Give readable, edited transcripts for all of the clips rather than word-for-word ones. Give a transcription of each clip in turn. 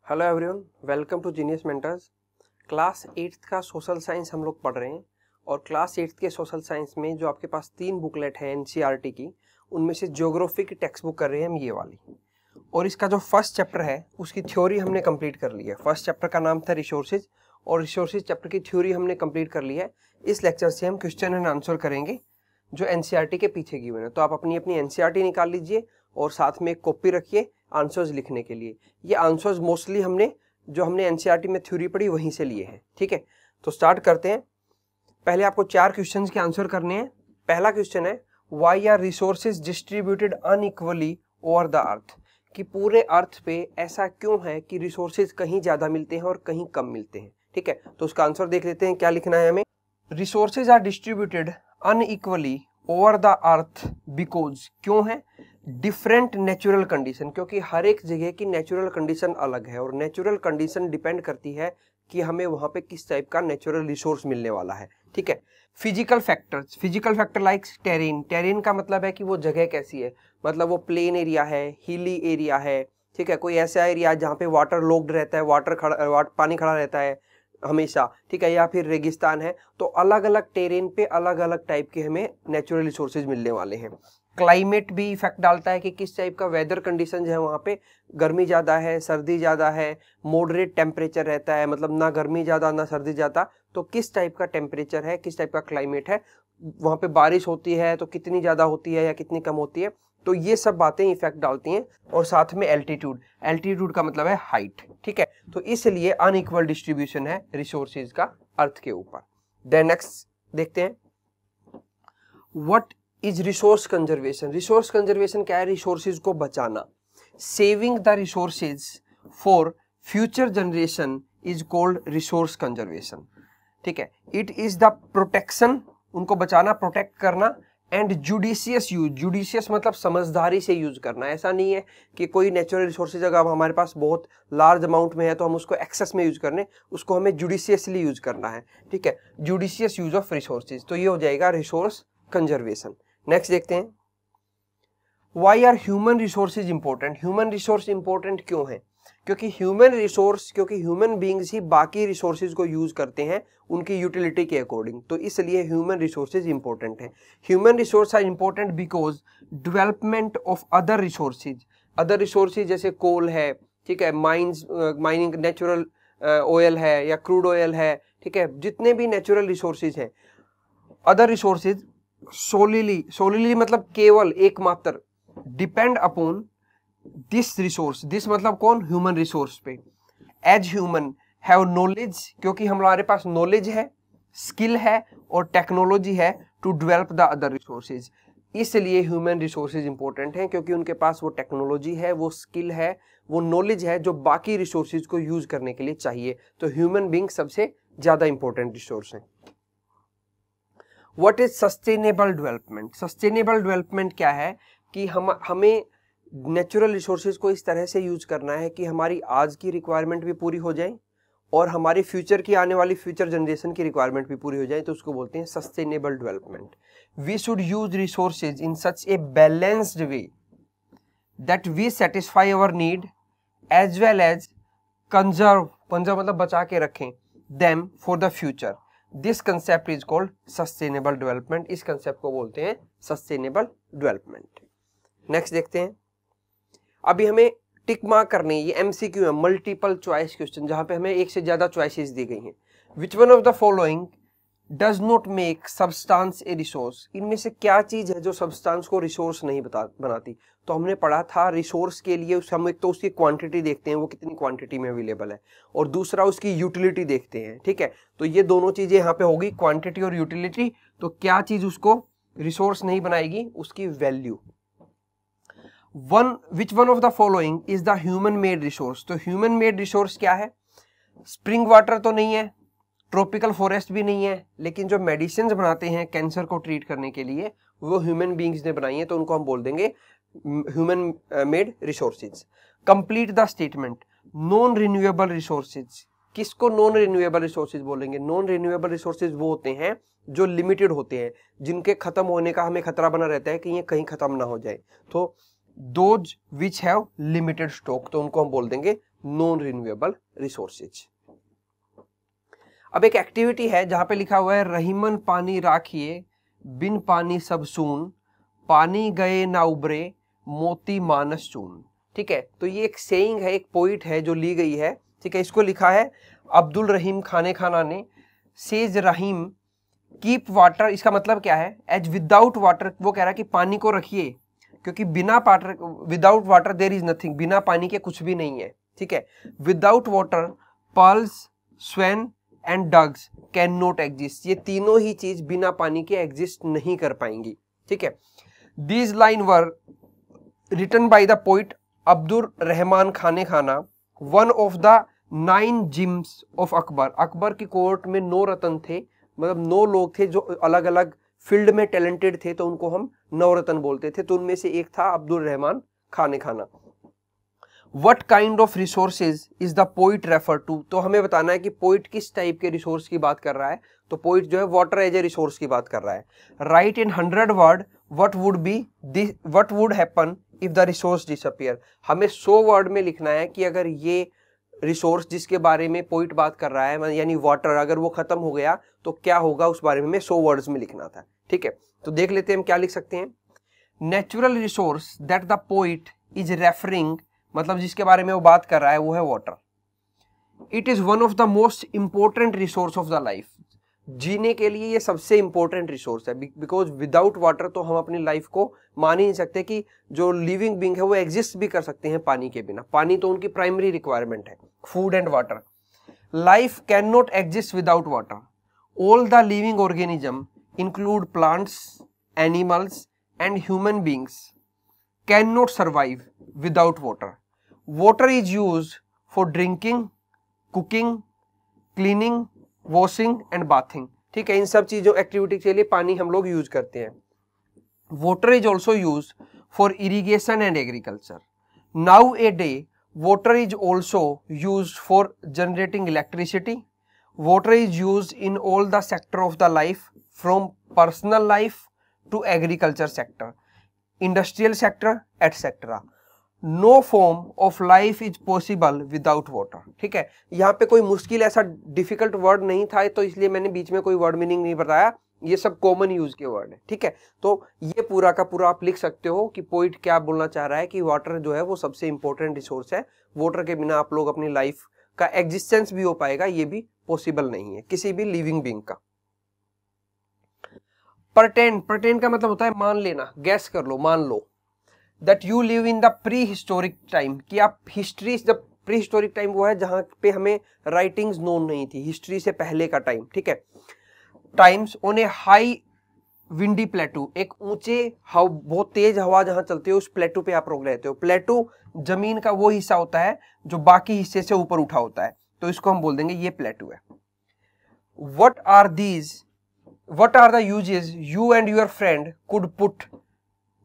Hello everyone, welcome to genius mentors. Class 8th का social science हम लोग पढ़ रहे हैं और क्लास 8th के सोशल साइंस में जो आपके पास 3 बुकलेट है एनसीईआरटी की, उनमें से ज्योग्राफी की टेक्स्ट बुक कर रहे हैं हम ये वाली। और इसका जो फर्स्ट चैप्टर है उसकी थ्योरी हमने कंप्लीट कर ली है। फर्स्ट चैप्टर का नाम था रिसोर्सेज और रिसोर्सेज चैप्टर की थ्योरी हमने कंप्लीट कर ली है। इस लेक्चर से हम क्वेश्चन एंड आंसर करेंगे जो एनसीईआरटी के पीछे की हुए हैं। तो आप अपनी अपनी एनसीईआरटी निकाल लीजिए और साथ में एक कॉपी रखिए आंसर्स लिखने के लिए। ये आंसर्स मोस्टली हमने एनसीईआरटी में थ्योरी पढ़ी वहीं से लिए हैं। ठीक है, तो स्टार्ट करते हैं। पहले आपको 4 क्वेश्चंस के आंसर करने हैं। पहला क्वेश्चन है, why are resources distributed unequally over the earth? कि पूरे अर्थ पे ऐसा क्यों है कि रिसोर्सेज कहीं ज्यादा मिलते हैं और कहीं कम मिलते हैं। ठीक है, तो उसका आंसर देख लेते हैं। क्या लिखना है हमें? Resources are distributed unequally over the earth because, क्यों है? डिफरेंट नेचुरल कंडीशन, क्योंकि हर एक जगह की नेचुरल कंडीशन अलग है और नेचुरल कंडीशन डिपेंड करती है कि हमें वहां पे किस टाइप का नेचुरल रिसोर्स मिलने वाला है। ठीक है, फिजिकल फैक्टर लाइक टेरेन का मतलब है कि वो जगह कैसी है, मतलब वो प्लेन एरिया है, हिली एरिया है। ठीक है, कोई ऐसा एरिया है जहाँ पे वाटर लॉक्ड रहता है, पानी खड़ा रहता है हमेशा। ठीक है, या फिर रेगिस्तान है। तो अलग अलग टेरेन पे अलग अलग टाइप के हमें नेचुरल रिसोर्सेज मिलने वाले हैं। क्लाइमेट भी इफेक्ट डालता है कि किस टाइप का वेदर कंडीशन है वहाँ पे, गर्मी ज़्यादा है, सर्दी ज़्यादा है, मॉडरेट टेम्परेचर रहता है, मतलब ना गर्मी ज़्यादा ना सर्दी ज़्यादा। तो किस टाइप का टेम्परेचर है, किस टाइप का क्लाइमेट है, वहाँ पे बारिश होती है तो कितनी ज़्यादा होती है या कितनी कम होती है। तो ये सब बातें इफेक्ट डालती हैं। और साथ में एल्टीट्यूड का मतलब है हाइट। ठीक है, तो इसलिए अनइक्वल डिस्ट्रीब्यूशन है रिसोर्सेज का अर्थ के ऊपर। देन नेक्स्ट देखते हैं, what is resource conservation? Resource conservation क्या है? रिसोर्सेज को बचाना। Saving the resources for future generation is called resource conservation. ठीक है, इट इज द प्रोटेक्शन, उनको बचाना, प्रोटेक्ट करना, एंड जुडिशियस यूज। जुडिशियस मतलब समझदारी से यूज करना। ऐसा नहीं है कि कोई नेचुरल रिसोर्सेज अगर हमारे पास बहुत लार्ज अमाउंट में है तो हम उसको एक्सेस में यूज करने, उसको हमें जुडिशियसली यूज करना है। ठीक है, जुडिशियस यूज ऑफ रिसोर्सेज, तो ये हो जाएगा रिसोर्स कंजर्वेशन। नेक्स्ट देखते हैं, why are human resources important? Human resource important क्यों है? क्योंकि ह्यूमन बींग्स ही बाकी रिसोर्सेज को यूज करते हैं उनकी यूटिलिटी के अकॉर्डिंग। तो इसलिए ह्यूमन रिसोर्सेज इंपॉर्टेंट है। Human resource are important because development of other resources जैसे कोल है, ठीक है, माइनिंग नेचुरल ऑयल है या क्रूड ऑयल है। ठीक है, जितने भी नेचुरल रिसोर्सेज हैं, अदर रिसोर्सेज सोलिली मतलब केवल एकमात्र, depend upon this resource. This मतलब कौन? ह्यूमन रिसोर्स पे। एज ह्यूमन हैव नॉलेज, क्योंकि हमारे पास नॉलेज है, स्किल है और टेक्नोलॉजी है to develop the other resources. इसलिए ह्यूमन रिसोर्सेज इंपॉर्टेंट हैं, क्योंकि उनके पास वो टेक्नोलॉजी है, वो स्किल है, वो नॉलेज है जो बाकी रिसोर्सेज को यूज करने के लिए चाहिए। तो ह्यूमन बीइंग सबसे ज्यादा इंपॉर्टेंट रिसोर्स है। What is sustainable development? Sustainable development क्या है कि हमें नेचुरल रिसोर्सेज को इस तरह से यूज करना है कि हमारी आज की रिक्वायरमेंट भी पूरी हो जाए और हमारी फ्यूचर की आने वाली फ्यूचर जनरेशन की रिक्वायरमेंट भी पूरी हो जाए। तो उसको बोलते हैं sustainable development. We should use resources in such a balanced way that we satisfy our need as well as conserve मतलब बचा के रखें, them for the future. This concept is called sustainable development. इस कंसेप्ट को बोलते हैं sustainable development. Next देखते हैं, अभी हमें टिक मार्क करनी है। ये एमसीक्यू है, मल्टीपल चॉइस क्वेश्चन, जहां पे हमें एक से ज्यादा चॉइसेस दी गई हैं। Which one of the following does not make substance A resource? इनमें से क्या चीज है जो सब्सटेंस को रिसोर्स नहीं बनाती? तो हमने पढ़ा था रिसोर्स के लिए हम एक तो उसकी क्वांटिटी देखते हैं, वो कितनी क्वांटिटी में अवेलेबल है, और दूसरा उसकी यूटिलिटी देखते हैं। ठीक है, तो ये दोनों चीजें यहाँ पे होगी, क्वांटिटी और यूटिलिटी। तो क्या चीज उसको रिसोर्स नहीं बनाएगी? उसकी value. Which one of the following is the human made resource? तो ह्यूमन मेड रिसोर्स क्या है? स्प्रिंग वाटर तो नहीं है, ट्रॉपिकल फॉरेस्ट भी नहीं है, लेकिन जो मेडिसिन बनाते हैं कैंसर को ट्रीट करने के लिए वो ह्यूमन बींग्स ने बनाई है, तो उनको हम बोल देंगे human made resources. Complete the statement. Non renewable resources, किसको नॉन रिन्यूएबल रिसोर्सेज बोलेंगे? नॉन रिन्यूएबल रिसोर्सेज वो होते हैं जो लिमिटेड होते हैं, जिनके खत्म होने का हमें खतरा बना रहता है कि ये कहीं खत्म ना हो जाए। तो those which have limited stock, तो उनको हम बोल देंगे नॉन रिन्यूएबल रिसोर्सेज। अब एक एक्टिविटी है जहां पे लिखा हुआ है रहीमन पानी राखिए बिन पानी सब सून, पानी गए ना उबरे मोती मानस चून। ठीक है, तो ये एक सेइंग है, एक पोइट है जो ली गई है। ठीक है, इसको लिखा है अब्दुल रहीम खाने खाना ने। सेज रहीम कीप वाटर, इसका मतलब क्या है, एज विदाउट वाटर, वो कह रहा है कि पानी को रखिए क्योंकि बिना water, without water there is nothing, बिना पानी के कुछ भी नहीं है। ठीक है, without water pearls swan and ducks can not exist, ये तीनों ही चीज बिना पानी के एग्जिस्ट नहीं कर पाएंगी। ठीक है, these line were written by the poet Abdul Rahman Khane Khana, one of the 9 gems of Akbar. Akbar की कोर्ट में 9 रत्न थे, मतलब 9 लोग थे जो अलग अलग फील्ड में टैलेंटेड थे, तो उनको हम 9 रत्न बोलते थे। तो उनमें से एक था अब्दुल रहमान खाने खाना। What kind of resources is the poet refer to? तो हमें बताना है कि पोइट किस टाइप के रिसोर्स की बात कर रहा है। तो पोइट जो है वाटर एज ए रिसोर्स की बात कर रहा है। Right in 100 word what would happen if the resource disappear? हमें 100 वर्ड में लिखना है कि अगर ये रिसोर्स जिसके बारे में पोइट बात कर रहा है यानी वाटर, अगर वो खत्म हो गया तो क्या होगा, उस बारे में हमें 100 वर्ड्स में लिखना था। ठीक है, तो देख लेते हैं हम क्या लिख सकते हैं। Natural resource that the poet is referring, मतलब जिसके बारे में वो बात कर रहा है वो है water. It is one of the most important resource of the life, जीने के लिए ये सबसे इंपॉर्टेंट रिसोर्स है। बिकॉज विदाउट वाटर तो हम अपनी लाइफ को मान ही नहीं सकते कि जो लिविंग बीइंग है वो एग्जिस्ट भी कर सकते हैं पानी के बिना। पानी तो उनकी प्राइमरी रिक्वायरमेंट है, food and water. Life can not exist without water. All the living organism include plants, animals and human beings can not survive without water. Water is used for drinking, cooking, cleaning, washing and bathing। ठीक है, इन सब चीजों activity के लिए पानी हम लोग use करते हैं। Water is also used for irrigation and agriculture. Nowadays, water is also used for generating electricity. Water is used in all the sector of the life, from personal life to agriculture sector, industrial sector, etc. No form of life is possible without water. ठीक है, यहाँ पे कोई मुश्किल ऐसा difficult word नहीं था, तो इसलिए मैंने बीच में कोई वर्ड मीनिंग नहीं बताया, ये सब कॉमन यूज के वर्ड है। ठीक है, तो ये पूरा का पूरा आप लिख सकते हो कि पोइट क्या बोलना चाह रहा है कि वाटर जो है वो सबसे इंपॉर्टेंट रिसोर्स है। वाटर के बिना आप लोग अपनी लाइफ का एग्जिस्टेंस भी हो पाएगा ये भी पॉसिबल नहीं है किसी भी लिविंग बीइंग का। पर्टेन का मतलब होता है मान लेना, गैस कर लो, मान लो that you live in the prehistoric time, कि आप हिस्ट्री, जब प्री हिस्टोरिक टाइम वो है जहां पे हमें राइटिंग्स नोन नहीं थी, हिस्ट्री से पहले का टाइम। ठीक है, times on A high windy प्लेटू, एक ऊंचे बहुत तेज हवा जहां चलती है उस प्लेटू पे आप रोक रहते हो। प्लेटू जमीन का वो हिस्सा होता है जो बाकी हिस्से से ऊपर उठा होता है, तो इसको हम बोल देंगे ये प्लेटू है। what are the uses you and your friend could put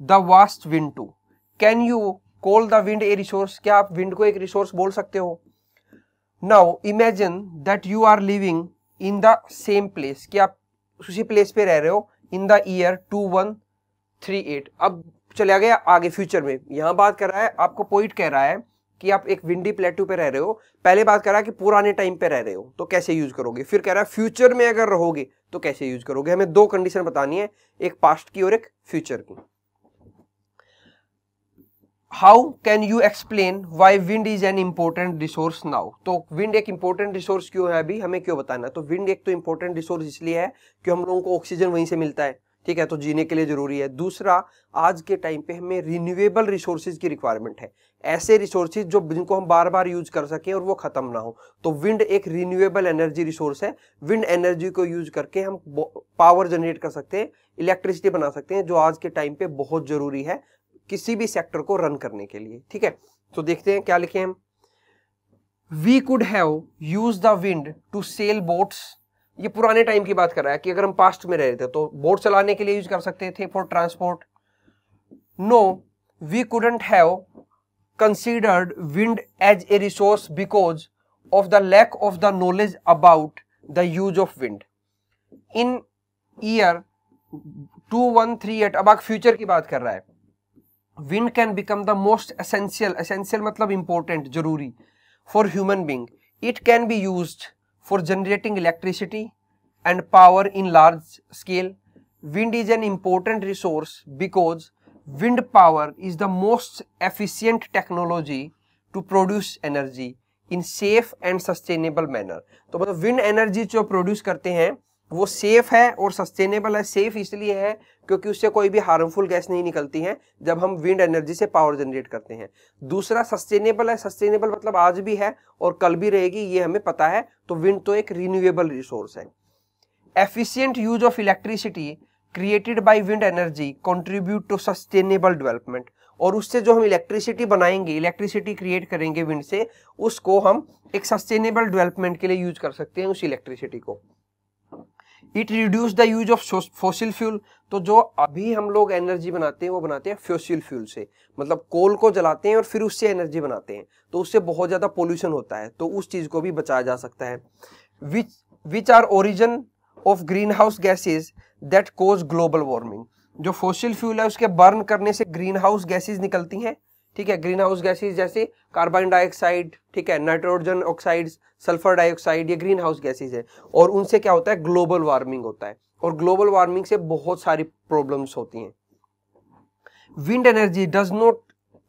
the vast wind to? Can you call the wind a resource? क्या आप विंड को एक रिसोर्स बोल सकते हो? Now imagine that you are living in the same place, कि आप उसी प्लेस पे रह रहे हो in the year 2138। अब चला गया आगे फ्यूचर में, यहाँ बात कर रहा है, आपको पोइट कह रहा है कि आप एक विंडी प्लेटू पे रह रहे हो। पहले बात कर रहा है कि पुराने टाइम पे रह रहे हो तो कैसे यूज करोगे, फिर कह रहा है फ्यूचर में अगर रहोगे तो कैसे यूज करोगे। हमें 2 कंडीशन बतानी है, एक पास्ट की और एक फ्यूचर की। How can you explain why wind is an important resource now? तो विंड एक इम्पोर्टेंट रिसोर्स क्यों है अभी, हमें क्यों बताना? तो विंड एक तो इम्पोर्टेंट रिसोर्स इसलिए है कि हम लोगों को ऑक्सीजन वहीं से मिलता है। ठीक है, तो जीने के लिए जरूरी है। दूसरा, आज के टाइम पे हमें रिन्यूएबल रिसोर्सेज की रिक्वायरमेंट है, ऐसे रिसोर्सेज जो जिनको हम बार बार यूज कर सकें और वो खत्म ना हो। तो विंड एक रिन्यूएबल एनर्जी रिसोर्स है। विंड एनर्जी को यूज करके हम पावर जनरेट कर सकते हैं, इलेक्ट्रिसिटी बना सकते हैं, जो आज के टाइम पे बहुत जरूरी है किसी भी सेक्टर को रन करने के लिए। ठीक है, तो देखते हैं क्या लिखे हम। We could have use the wind to sail boats, ये पुराने टाइम की बात कर रहा है कि अगर हम पास्ट में रह रहे थे तो बोट चलाने के लिए यूज कर सकते थे for transport. No, we couldn't have considered wind as a resource because of the lack of the knowledge about the use of wind in year 2138। अब आप फ्यूचर की बात कर रहा है। Wind can become the most essential, essential मतलब important, जरूरी, for human being. It can be used for generating electricity and power in large scale. Wind is an important resource because wind power is the most efficient technology to produce energy in safe and sustainable manner. तो मतलब wind energy जो produce करते हैं वो safe है और sustainable है. Safe इसलिए है क्योंकि उससे कोई भी हार्मफुल गैस नहीं निकलती है जब हम विंड एनर्जी से पावर जनरेट करते हैं. दूसरा सस्टेनेबल है. सस्टेनेबल मतलब आज भी है और कल भी रहेगी, ये हमें पता है. तो विंड तो एक रिन्यूएबल रिसोर्स है. Efficient use of electricity created by wind energy contribute to sustainable development. और उससे जो हम इलेक्ट्रिसिटी बनाएंगे, इलेक्ट्रिसिटी क्रिएट करेंगे विंड से, उसको हम एक सस्टेनेबल डेवलपमेंट के लिए यूज कर सकते हैं उस इलेक्ट्रिसिटी को. It reduce the use of fossil fuel. तो जो अभी हम लोग एनर्जी बनाते हैं वो बनाते हैं फॉसिल फ्यूल से, मतलब कोल को जलाते हैं और फिर उससे एनर्जी बनाते हैं, तो उससे बहुत ज्यादा पोल्यूशन होता है, तो उस चीज को भी बचाया जा सकता है. Which are origin of green house gases that cause global warming. जो फॉसिल फ्यूल है उसके बर्न करने से ग्रीन हाउस गैसेज निकलती हैं. ठीक है, ग्रीन हाउस गैसेज जैसे कार्बन डाइऑक्साइड, ठीक है, नाइट्रोजन ऑक्साइड्स, सल्फर डाइऑक्साइड, ये ग्रीन हाउस गैसेज है. और उनसे क्या होता है, ग्लोबल वार्मिंग होता है. और ग्लोबल वार्मिंग से बहुत सारी प्रॉब्लम्स होती हैं. Wind energy does not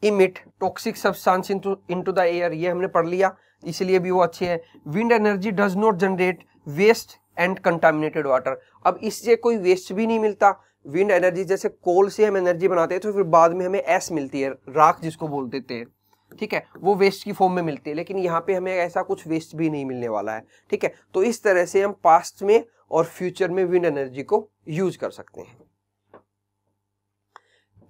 emit toxic substance into the air. ये हमने पढ़ लिया, इसलिए भी वो अच्छे है. Wind energy does not generate waste and contaminated water. अब इससे कोई वेस्ट भी नहीं मिलता. विंड एनर्जी जैसे कोल से हम एनर्जी बनाते हैं तो फिर बाद में हमें एस मिलती है, राख जिसको बोल देते हैं. ठीक है, वो वेस्ट की फॉर्म में मिलती है, लेकिन यहाँ पे हमें ऐसा कुछ वेस्ट भी नहीं मिलने वाला है. ठीक है, तो इस तरह से हम पास्ट में और फ्यूचर में विंड एनर्जी को यूज कर सकते हैं.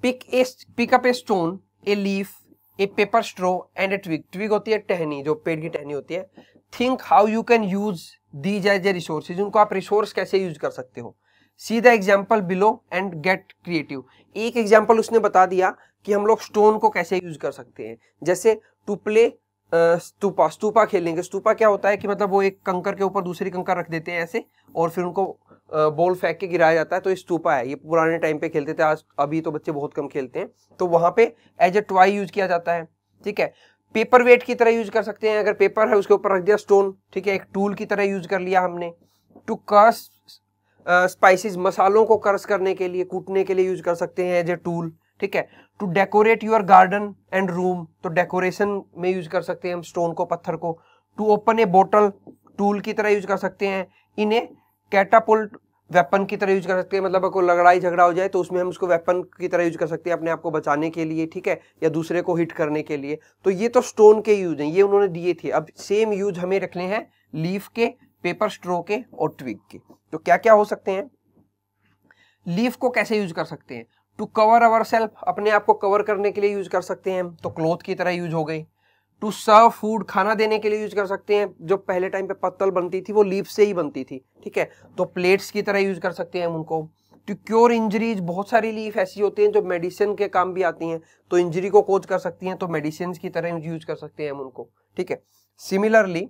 Pick up a stone, a leaf, a paper straw and a twig. Twig होती है टहनी, जो पेड़ की टहनी होती है. Think how you can use these as a resources. उनको आप रिसोर्स कैसे यूज कर सकते हो. See the example below and get creative. एक एग्जाम्पल उसने बता दिया कि हम लोग स्टोन को कैसे यूज कर सकते हैं. जैसे टू प्ले स्तूपा. स्तूपा खेलेंगे. स्तूपा क्या होता है कि मतलब वो एक कंकर के ऊपर दूसरी कंकर रख देते हैं ऐसे, और फिर उनको बॉल फेंक के गिराया जाता है, तो ये स्तूपा है. ये पुराने टाइम पे खेलते थे, आज अभी तो बच्चे बहुत कम खेलते हैं. तो वहां पे एज ए टॉय यूज किया जाता है. ठीक है, पेपर वेट की तरह यूज कर सकते हैं. अगर पेपर है उसके ऊपर रख दिया स्टोन, ठीक है, एक टूल की तरह यूज कर लिया हमने. टू क्रश स्पाइसेस, मसालों को क्रश करने के लिए, कूटने के लिए यूज कर सकते हैं एज ए टूल. ठीक है, to decorate your garden and room. तो डेकोरेशन में यूज कर सकते हैं हम स्टोन को, पत्थर को. टू ओपन ए बोतल, टूल की तरह यूज कर सकते हैं. इन ए कैटापुल्ट, वेपन की तरह यूज कर सकते हैं. मतलब कोई लड़ाई झगड़ा हो जाए तो उसमें हम उसको वेपन की तरह यूज कर सकते हैं, अपने आप को बचाने के लिए. ठीक है, या दूसरे को हिट करने के लिए. तो ये तो स्टोन के यूज हैं, ये उन्होंने दिए थे. अब सेम यूज हमें रखने हैं लीफ के, पेपर स्ट्रॉ के और ट्विग के. तो क्या क्या हो सकते हैं. लीफ को कैसे यूज कर सकते हैं. टू कवर अवर सेल्फ, अपने आप को कवर करने के लिए यूज कर सकते हैं, तो क्लॉथ की तरह यूज हो गई. टू सर्व फूड, खाना देने के लिए यूज कर सकते हैं. जो पहले टाइम पे पत्तल बनती थी वो लीफ से ही बनती थी. ठीक है, तो प्लेट्स की तरह यूज कर सकते हैं हम उनको. टू क्योर इंजरीज, बहुत सारी लीफ ऐसी होती हैं जो मेडिसिन के काम भी आती हैं, तो इंजरी को कोज कर सकती हैं, तो मेडिसिन की तरह यूज कर सकते हैं हम उनको. ठीक है, सिमिलरली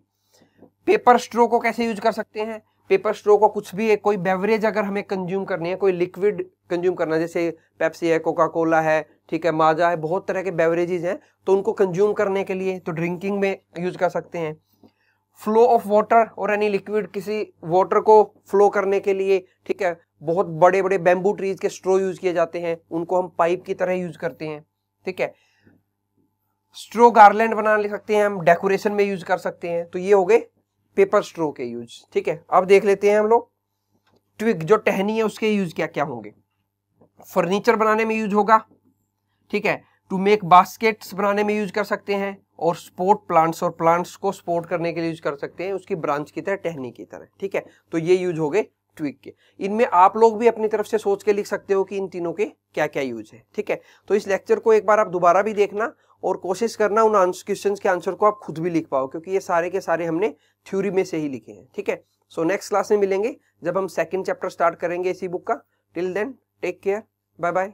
पेपर स्ट्रॉ को कैसे यूज कर सकते हैं. पेपर स्ट्रॉ को कुछ भी, कोई बेवरेज अगर हमें कंज्यूम करनी है, कोई लिक्विड कंज्यूम करना है, जैसे पेप्सी है, कोका कोला है, ठीक है, माजा है, बहुत तरह के बेवरेजेस हैं, तो उनको कंज्यूम करने के लिए, तो ड्रिंकिंग में यूज कर सकते हैं. फ्लो ऑफ वाटर और एनी लिक्विड, किसी वाटर को फ्लो करने के लिए. ठीक है, बहुत बड़े बड़े बैम्बू ट्रीज के स्ट्रॉ यूज किए जाते हैं, उनको हम पाइप की तरह यूज करते हैं. ठीक है, स्ट्रॉ गार्लैंड बना ले सकते हैं हम, डेकोरेशन में यूज कर सकते हैं. तो ये हो गए पेपर स्ट्रॉ के यूज. ठीक है, अब देख लेते हैं हम लोग ट्विग, जो टहनी है, उसके यूज क्या क्या होंगे. फर्नीचर बनाने में यूज होगा. ठीक है, टू मेक बास्केट्स बनाने में यूज कर सकते हैं. और स्पोर्ट प्लांट्स, और प्लांट्स को सपोर्ट करने के लिए यूज कर सकते हैं, उसकी ब्रांच की तरह, टहनी की तरह. ठीक है, तो ये यूज हो गए ट्विग के. इनमें आप लोग भी अपनी तरफ से सोच के लिख सकते हो कि इन तीनों के क्या क्या यूज है. ठीक है, तो इस लेक्चर को एक बार आप दोबारा भी देखना और कोशिश करना उन क्वेश्चंस के आंसर को आप खुद भी लिख पाओ, क्योंकि ये सारे के सारे हमने थ्योरी में से ही लिखे हैं. ठीक है, सो नेक्स्ट क्लास में मिलेंगे जब हम सेकंड चैप्टर स्टार्ट करेंगे इसी बुक का. Till then take care, bye bye.